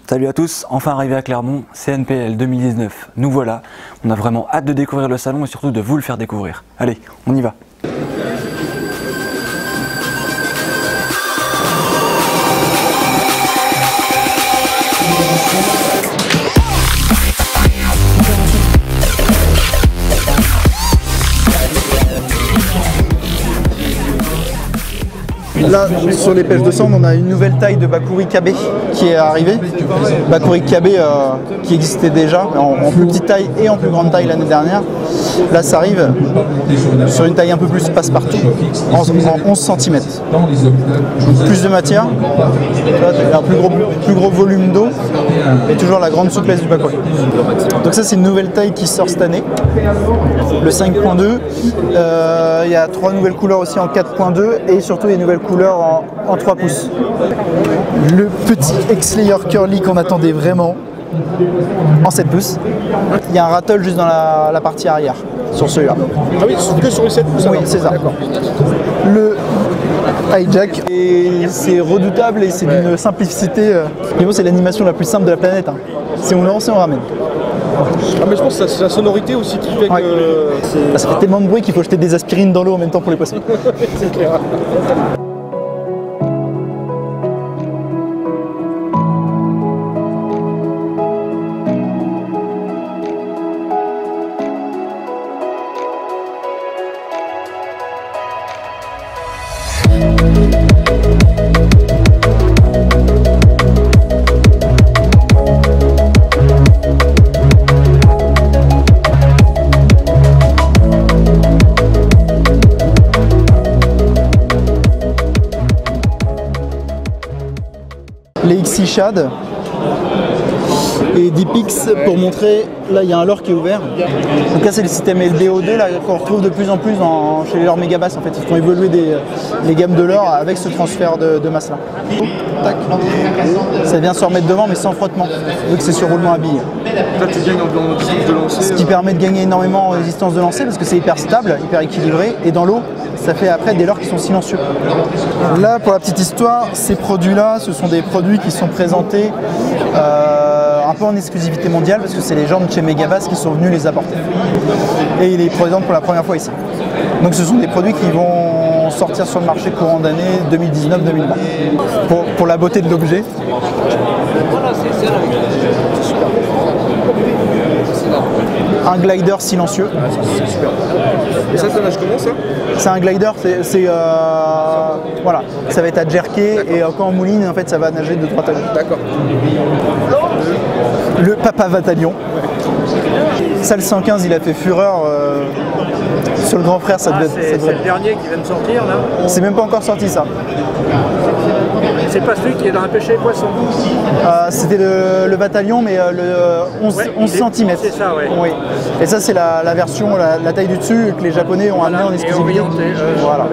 Salut à tous, enfin arrivé à Clermont, CNPL 2019, nous voilà. On a vraiment hâte de découvrir le salon et surtout de vous le faire découvrir. Allez, on y va. Là, sur les pêches de cendre, on a une nouvelle taille de Bakuri KB qui est arrivée. Bakuri KB qui existait déjà en plus petite taille et en plus grande taille l'année dernière. Là, ça arrive sur une taille un peu plus passe-partout, en 11 cm. Plus de matière, un plus gros volume d'eau et toujours la grande souplesse du Bakuri. Donc ça, c'est une nouvelle taille qui sort cette année, le 5.2. Il y a 3 nouvelles couleurs aussi en 4.2 et surtout des nouvelles couleurs en 3 pouces. Le petit X-Layer Curly qu'on attendait vraiment en 7 pouces. Il y a un rattle juste dans la partie arrière sur celui-là. Ah oui, que sur les 7 pouces. Oui, c'est ça. Le hijack, c'est redoutable et c'est d'une simplicité. Mais bon, c'est l'animation la plus simple de la planète. Hein. Si on lance et on ramène. Ah mais je pense que c'est la sonorité aussi qui fait que... Ça fait tellement de bruit qu'il faut jeter des aspirines dans l'eau en même temps pour les poissons. C'est clair. Les XI Shad et Deepix pour montrer, là il y a un leurre qui est ouvert. Donc là c'est le système LBO2 qu'on retrouve de plus en plus chez les leurres Megabass en fait. Ils font évoluer les gammes de leurres avec ce transfert de masse là. Tac. Ça vient se remettre devant mais sans frottement, vu que c'est sur roulement à billes. Là tu gagnes en distance de lancer. Ce qui permet de gagner énormément en résistance de lancer parce que c'est hyper stable, hyper équilibré et dans l'eau ça fait après des leurres qui sont silencieux. Là pour la petite histoire, ces produits là ce sont des produits qui sont présentés un peu en exclusivité mondiale parce que c'est les gens de chez Megabass qui sont venus les apporter. Et ils les présentent pour la première fois ici. Donc ce sont des produits qui vont sortir sur le marché courant d'année 2019-2020. Pour la beauté de l'objet. Un glider silencieux. Et ça nage comment ça? C'est un glider, voilà, ça va être à jerker et quand on mouline en fait ça va nager de droite à gauche. D'accord. Le Papa Vatalion. Ça le 115 il a fait fureur sur le grand frère, ça devait c'est le dernier qui vient de sortir là. C'est même pas encore sorti ça. C'est pas celui qui est dans un pêcher poisson. C'était le bataillon mais le 11 cm. C'est ça, ouais. Oui. Et ça c'est la version, la taille du dessus que les Japonais ont amené en exclusivité. Voilà.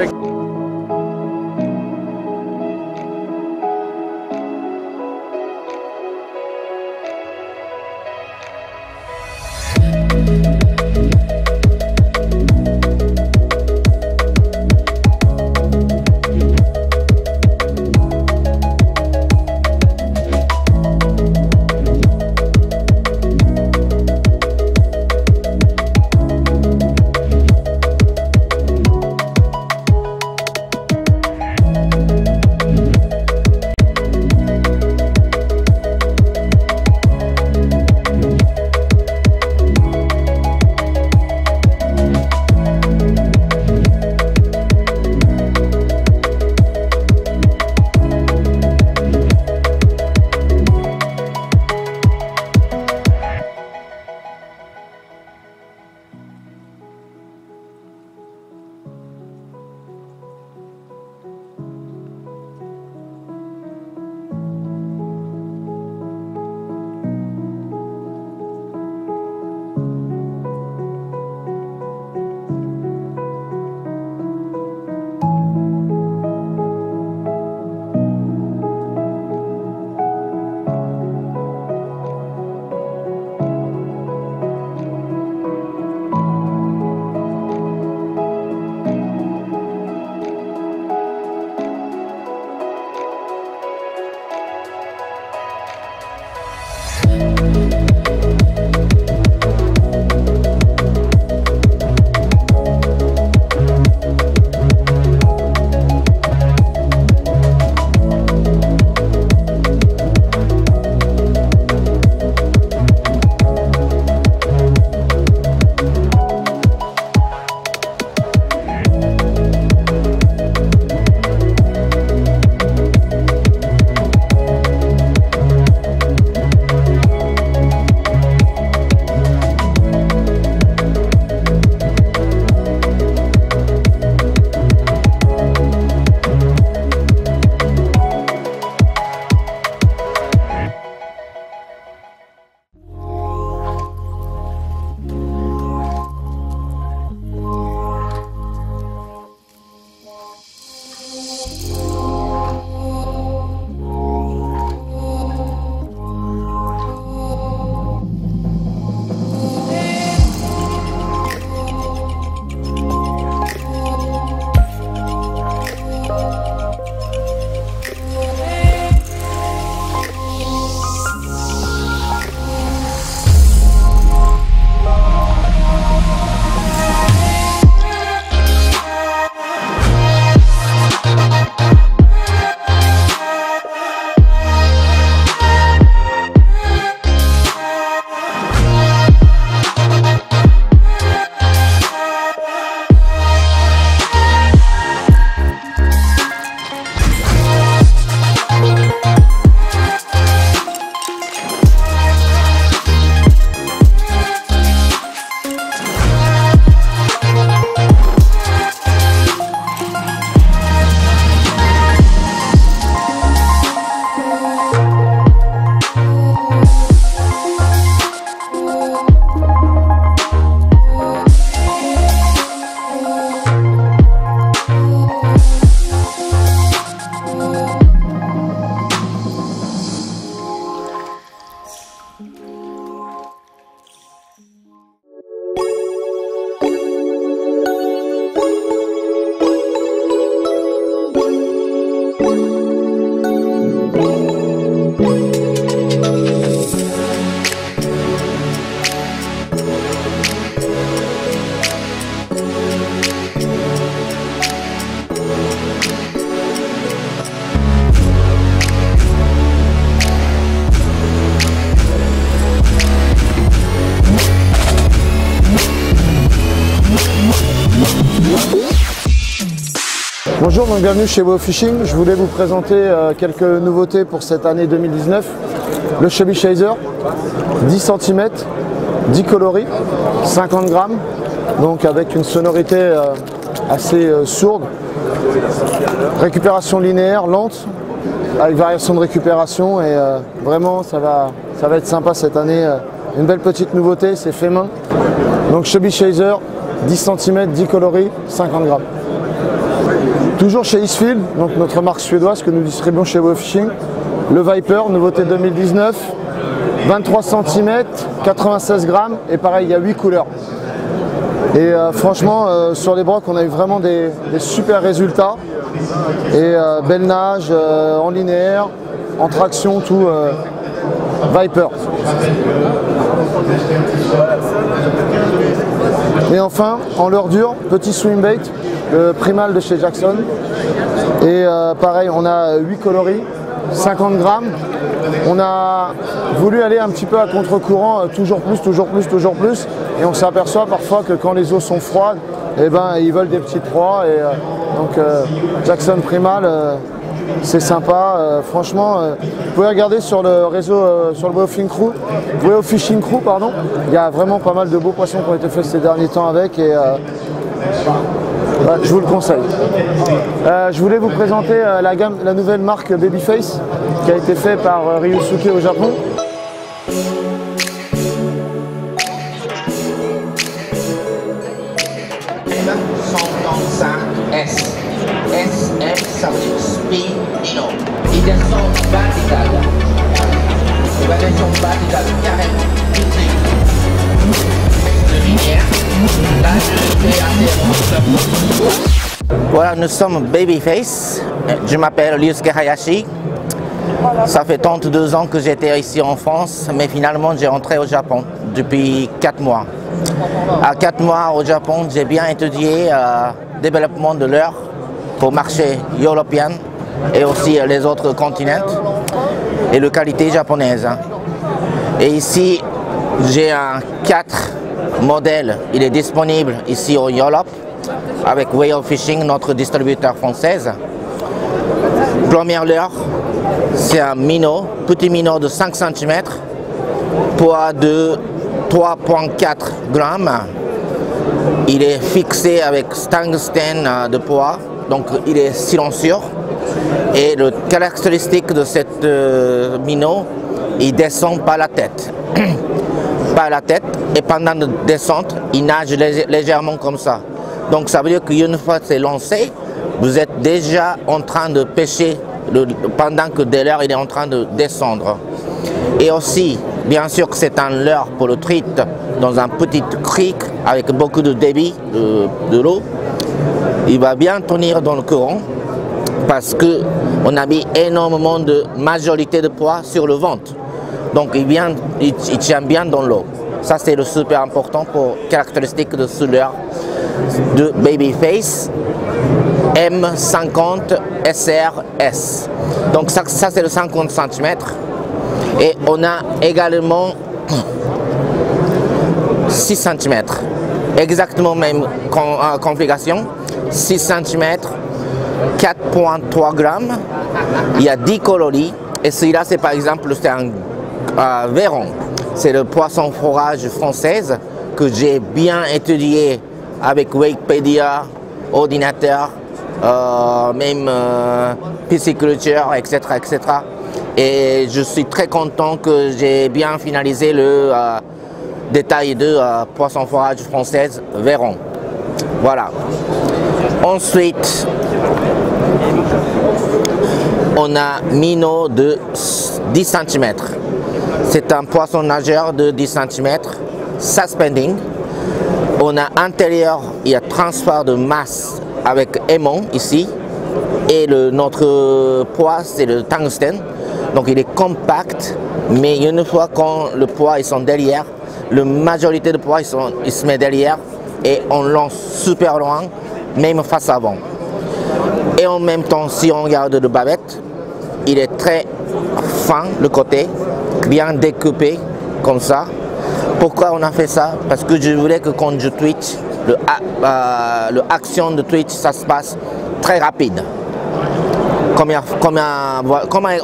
Bonjour, donc bienvenue chez WOW Fishing. Je voulais vous présenter quelques nouveautés pour cette année 2019. Le Chubby Chaser, 10 cm, 10 coloris, 50 grammes, donc avec une sonorité assez sourde. Récupération linéaire, lente, avec variation de récupération et vraiment ça va être sympa cette année. Une belle petite nouveauté, c'est fait main. Donc Chubby Chaser, 10 cm, 10 coloris, 50 grammes. Toujours chez Eastfield, donc notre marque suédoise que nous distribuons chez WOW Fishing. Le Viper, nouveauté 2019, 23 cm, 96 grammes et pareil, il y a 8 couleurs. Et franchement, sur les brocs, on a eu vraiment des super résultats. Et belle nage, en linéaire, en traction, tout Viper. Et enfin, en leurre dure, petit swim bait, le Primal de chez Jackson. Et pareil, on a 8 coloris, 50 grammes. On a voulu aller un petit peu à contre-courant, toujours plus, toujours plus, toujours plus. Et on s'aperçoit parfois que quand les eaux sont froides, eh ben, ils veulent des petites proies. Et donc Jackson Primal, c'est sympa. Franchement, vous pouvez regarder sur le réseau, sur le WOW Fishing Crew, pardon. Il y a vraiment pas mal de beaux poissons qui ont été faits ces derniers temps avec. Et je vous le conseille. Je voulais vous présenter la nouvelle marque Babyface qui a été faite par Ryusuke au Japon. S. SM subject speed Nino. Il descend vertical. Il va descendre vertical carrément. Voilà, nous sommes Babyface. Je m'appelle Ryusuke Hayashi. Ça fait 32 ans que j'étais ici en France, mais finalement j'ai rentré au Japon depuis 4 mois. À 4 mois au Japon, j'ai bien étudié le développement de leurre pour le marché européen et aussi les autres continents et la qualité japonaise. Et ici, j'ai un 4 modèle, il est disponible ici en Europe avec WOW Fishing, notre distributeur française. Première leurre, c'est un minnow, petit minnow de 5 cm, poids de 3,4 grammes. Il est fixé avec tungstène de poids, donc il est silencieux. Et la caractéristique de cette minnow, il descend par la tête. Par la tête, et pendant la descente, il nage légèrement comme ça. Donc ça veut dire qu'une fois que c'est lancé, vous êtes déjà en train de pêcher pendant que dès l'heure il est en train de descendre. Et aussi, bien sûr que c'est un leurre pour le truite dans un petit crique avec beaucoup de débit de l'eau. Il va bien tenir dans le courant parce qu'on a mis énormément de majorité de poids sur le ventre. Donc il tient bien dans l'eau. Ça c'est le super important pour caractéristique de ce leurre de Babyface M50 SRS. Donc ça c'est le 50 cm. Et on a également 6 cm. Exactement même configuration. 6 cm, 4,3 grammes. Il y a 10 coloris. Et celui-là c'est par exemple un Véron. C'est le poisson fourrage française que j'ai bien étudié avec Wikipédia, ordinateur, même pisciculture, etc., etc. Et je suis très content que j'ai bien finalisé le détail de poisson fourrage française Véron. Voilà. Ensuite, on a minnow de 10 cm. C'est un poisson nageur de 10 cm, suspending. On a intérieur, il y a transfert de masse avec aimant ici. Et notre poids, c'est le tungstène. Donc il est compact, mais une fois quand le poids ils sont derrière, la majorité de poids il se met derrière et on lance super loin, même face avant. Et en même temps, si on regarde le bavette, il est très fin le côté, bien découpé comme ça. Pourquoi on a fait ça? Parce que je voulais que quand je twitch, l'action de twitch, ça se passe très rapide. Comment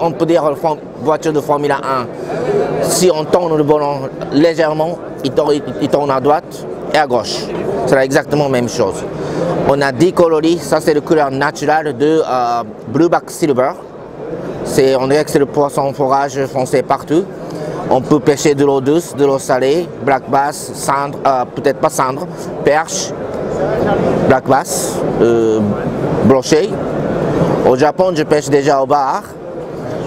on peut dire voiture de Formule 1? Si on tourne le volant légèrement, il tourne à droite et à gauche. C'est exactement la même chose. On a 10 coloris, ça c'est la couleur naturelle de Blueback Silver. On dirait que c'est le poisson forage foncé partout. On peut pêcher de l'eau douce, de l'eau salée, black bass, cendre, peut-être pas cendre, perche, black bass, brochet. Au Japon, je pêche déjà au bar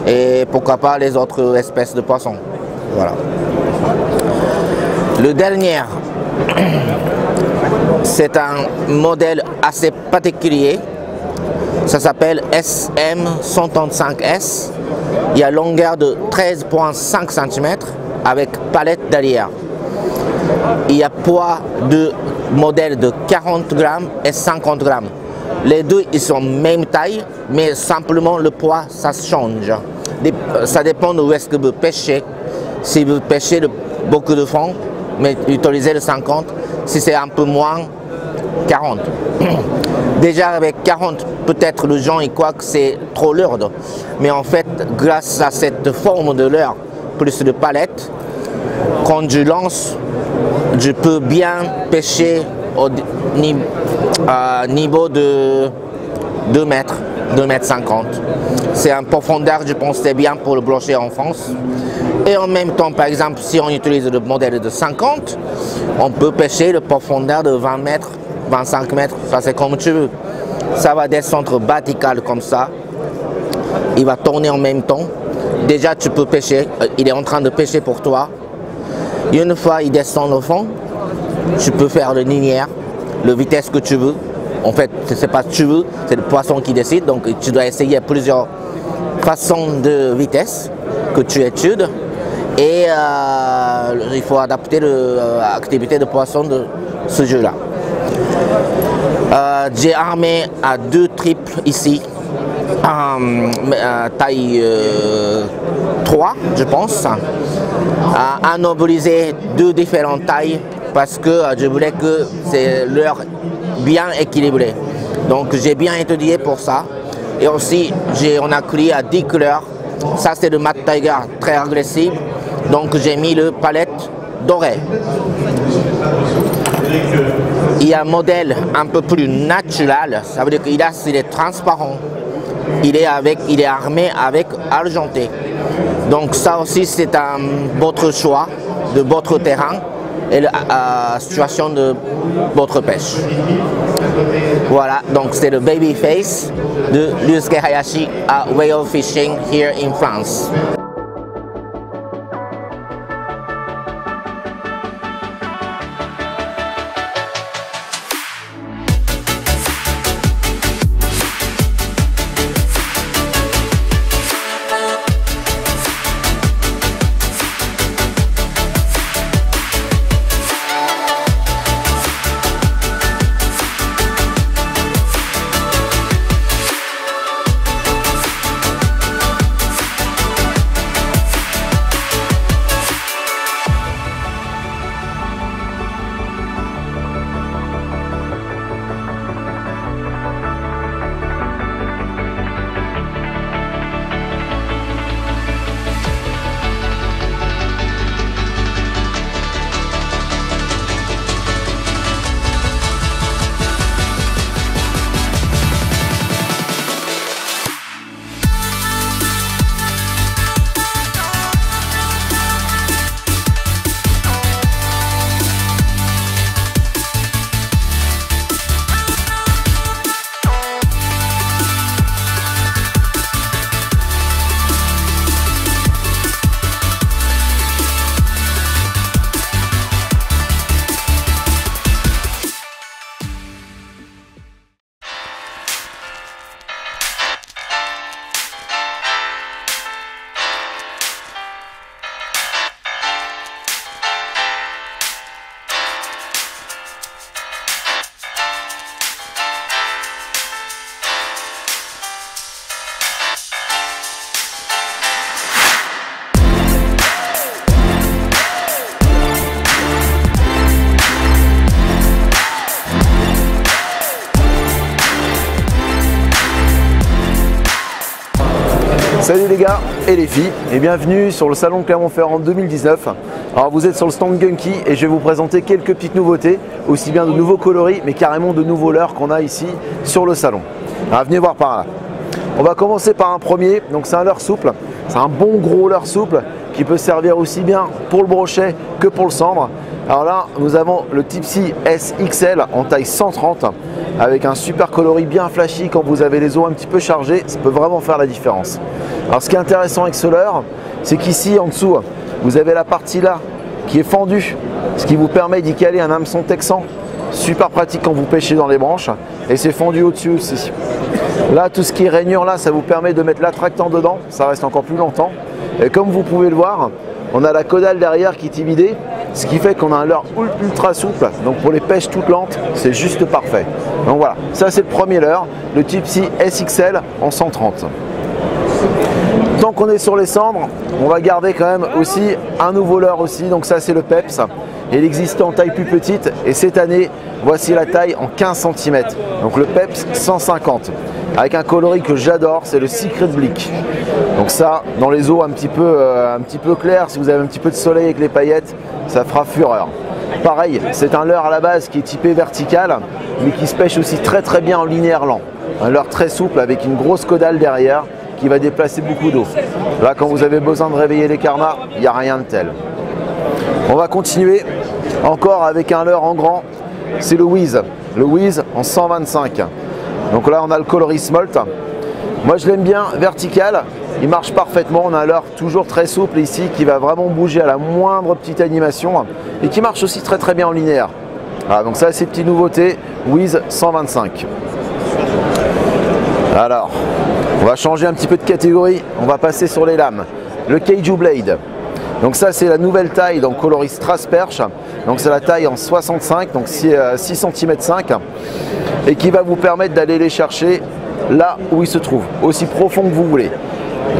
et pourquoi pas les autres espèces de poissons. Voilà. Le dernier, c'est un modèle assez particulier. Ça s'appelle SM135S. Il y a longueur de 13,5 cm avec palette derrière. Il y a poids de modèle de 40 grammes et 50 grammes. Les deux, ils sont même taille, mais simplement le poids, ça change. Ça dépend de où est-ce que vous pêchez. Si vous pêchez beaucoup de fond, mais utilisez le 50. Si c'est un peu moins, 40. Déjà avec 40, peut-être les gens ils croient que c'est trop lourd. Mais en fait, grâce à cette forme de leurre, plus de palette, quand je lance, je peux bien pêcher au niveau de 2 mètres, 2,50 mètres. C'est en profondeur, je pense que c'est bien pour le brochet en France. Et en même temps, par exemple, si on utilise le modèle de 50, on peut pêcher le profondeur de 20 mètres, 25 mètres, ça c'est comme tu veux. Ça va descendre vertical comme ça, il va tourner en même temps. Déjà tu peux pêcher, il est en train de pêcher pour toi. Une fois il descend au fond, tu peux faire le linéaire, la vitesse que tu veux. En fait, c'est pas ce que tu veux, c'est le poisson qui décide, donc tu dois essayer plusieurs façons de vitesse que tu études. Et il faut adapter l'activité de poisson de ce jeu-là. J'ai armé à 2 triples ici, taille 3 je pense, anoblisé 2 différentes tailles parce que je voulais que c'est leur bien équilibré. Donc j'ai bien étudié pour ça. Et aussi on a créé à 10 couleurs. Ça c'est le Mad Tiger très agressif. Donc j'ai mis le palette doré. Il y a un modèle un peu plus naturel, ça veut dire qu'il est transparent, il est armé avec argenté. Donc ça aussi c'est votre choix de votre terrain et la situation de votre pêche. Voilà, donc c'est le Babyface de Ryusuke Hayashi à Whale Fishing here in France. Salut les gars et les filles et bienvenue sur le salon Clermont-Ferrand 2019. Alors vous êtes sur le stand Gunky et je vais vous présenter quelques petites nouveautés, aussi bien de nouveaux coloris mais carrément de nouveaux leurres qu'on a ici sur le salon. Alors venez voir par là. On va commencer par un premier, donc c'est un leurre souple, c'est un bon gros leurre souple qui peut servir aussi bien pour le brochet que pour le sambre. Alors là, nous avons le Tipsy SXL en taille 130 avec un super coloris bien flashy. Quand vous avez les os un petit peu chargés, ça peut vraiment faire la différence. Alors ce qui est intéressant avec ce leurre, c'est qu'ici en dessous, vous avez la partie là qui est fendue, ce qui vous permet d'y caler un hameçon texan. Super pratique quand vous pêchez dans les branches et c'est fendu au-dessus aussi. Là, tout ce qui est rainure là, ça vous permet de mettre l'attractant dedans, ça reste encore plus longtemps. Et comme vous pouvez le voir, on a la caudale derrière qui est ividée, ce qui fait qu'on a un leurre ultra souple. Donc pour les pêches toutes lentes, c'est juste parfait. Donc voilà, ça c'est le premier leurre, le Tipsy SXL en 130. Tant qu'on est sur les cendres, on va garder quand même aussi un nouveau leurre aussi. Donc ça c'est le Peps. Il existait en taille plus petite et cette année, voici la taille en 15 cm. Donc le Peps 150. Avec un coloris que j'adore, c'est le Secret Blick. Donc ça, dans les eaux un petit peu claires, si vous avez un petit peu de soleil avec les paillettes, ça fera fureur. Pareil, c'est un leurre à la base qui est typé vertical, mais qui se pêche aussi très bien en linéaire lent. Un leurre très souple avec une grosse caudale derrière qui va déplacer beaucoup d'eau. Là, quand vous avez besoin de réveiller les karmas, il n'y a rien de tel. On va continuer encore avec un leurre en grand, c'est le Wiz. Le Wiz en 125. Donc là, on a le coloris Smolt. Moi, je l'aime bien vertical. Il marche parfaitement. On a un leurre toujours très souple ici qui va vraiment bouger à la moindre petite animation et qui marche aussi très bien en linéaire. Voilà, donc ça, c'est petite nouveauté. Wiz 125. Alors, on va changer un petit peu de catégorie. On va passer sur les lames. Le Kaiju Blade. Donc ça, c'est la nouvelle taille dans le coloris Strass Perche. Donc c'est la taille en 65, donc 6 cm 5 et qui va vous permettre d'aller les chercher là où ils se trouvent, aussi profond que vous voulez.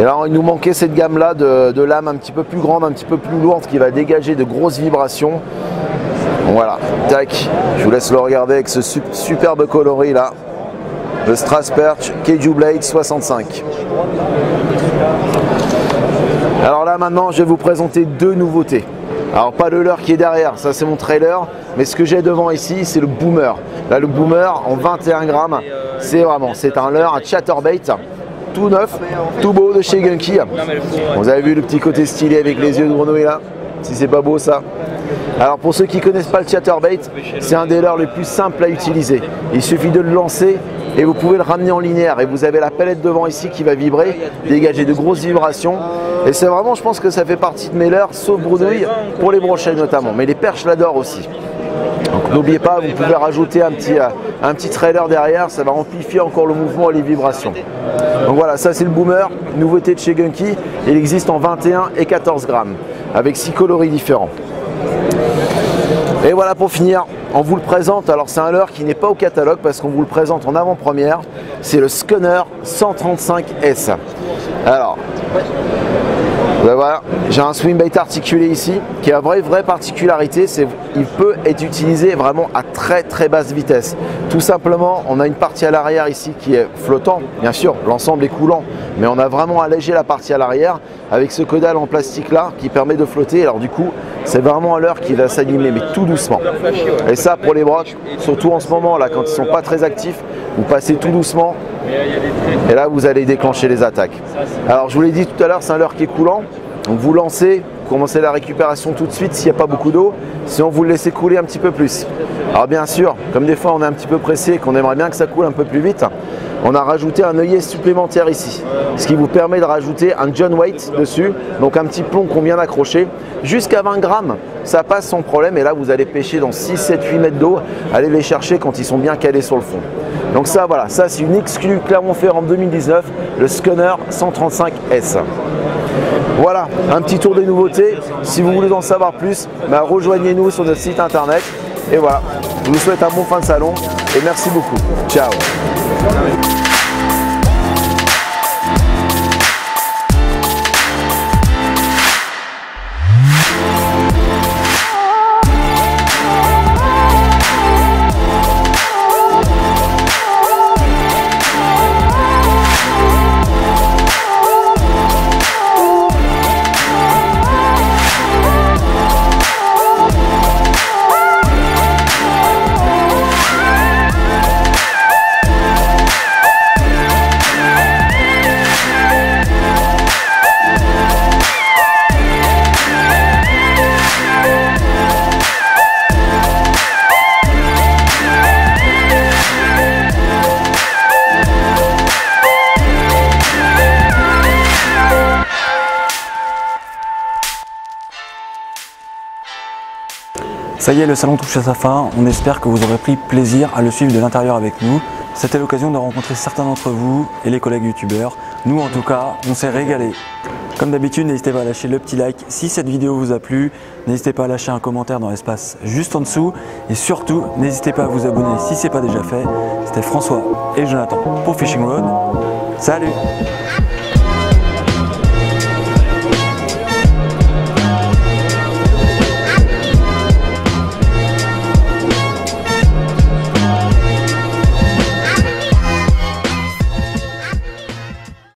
Et là, il nous manquait cette gamme là de lames un petit peu plus grande, un petit peu plus lourde qui va dégager de grosses vibrations. Donc voilà, tac, je vous laisse le regarder avec ce superbe coloris là, le Strass Perche Kaiju Blade 65. Alors là maintenant, je vais vous présenter deux nouveautés. Alors pas le leurre qui est derrière, ça c'est mon trailer, mais ce que j'ai devant ici, c'est le Boomer. Là le Boomer en 21 grammes, c'est un leurre, un chatterbait, tout neuf, tout beau de chez Gunky. Vous avez vu le petit côté stylé avec les yeux de grenouille là, si c'est pas beau ça. Alors pour ceux qui ne connaissent pas le chatterbait, c'est un des leurres les plus simples à utiliser. Il suffit de le lancer et vous pouvez le ramener en linéaire et vous avez la palette devant ici qui va vibrer, dégager de grosses vibrations. Et c'est vraiment, je pense que ça fait partie de mes leurres, sauf grenouille, pour les brochets notamment, mais les perches l'adorent aussi. Donc n'oubliez pas, vous pouvez rajouter un petit trailer derrière, ça va amplifier encore le mouvement et les vibrations. Donc voilà, ça c'est le Boomer, nouveauté de chez Gunky. Il existe en 21 et 14 grammes, avec 6 coloris différents. Et voilà pour finir, on vous le présente, alors c'est un leurre qui n'est pas au catalogue parce qu'on vous le présente en avant-première, c'est le Scunner 135S. Alors, ben voilà, j'ai un swimbait articulé ici qui a une vraie particularité, c'est qu'il peut être utilisé vraiment à très basse vitesse. Tout simplement, on a une partie à l'arrière ici qui est flottant, bien sûr, l'ensemble est coulant, mais on a vraiment allégé la partie à l'arrière avec ce caudal en plastique là qui permet de flotter. Alors du coup, c'est vraiment un leurre qui va s'animer, mais tout doucement. Et ça pour les brocs, surtout en ce moment là, quand ils sont pas très actifs, vous passez tout doucement et là vous allez déclencher les attaques. Alors je vous l'ai dit tout à l'heure, c'est un leurre qui est coulant. Donc vous lancez, vous commencez la récupération tout de suite s'il n'y a pas beaucoup d'eau, sinon vous le laissez couler un petit peu plus. Alors bien sûr, comme des fois on est un petit peu pressé et qu'on aimerait bien que ça coule un peu plus vite, on a rajouté un œillet supplémentaire ici, ce qui vous permet de rajouter un John Waite dessus, donc un petit plomb qu'on vient d'accrocher, jusqu'à 20 grammes, ça passe sans problème et là vous allez pêcher dans 6, 7, 8 mètres d'eau, allez les chercher quand ils sont bien calés sur le fond. Donc ça voilà, ça c'est une exclue Clermont-Ferrand 2019, le Scunner 135S. Voilà, un petit tour des nouveautés. Si vous voulez en savoir plus, rejoignez-nous sur notre site internet. Et voilà, je vous souhaite un bon fin de salon et merci beaucoup. Ciao. Ça y est, le salon touche à sa fin. On espère que vous aurez pris plaisir à le suivre de l'intérieur avec nous. C'était l'occasion de rencontrer certains d'entre vous et les collègues youtubeurs. Nous en tout cas, on s'est régalé. Comme d'habitude, n'hésitez pas à lâcher le petit like si cette vidéo vous a plu. N'hésitez pas à lâcher un commentaire dans l'espace juste en dessous. Et surtout, n'hésitez pas à vous abonner si ce n'est pas déjà fait. C'était François et Jonathan pour Fishing Road. Salut!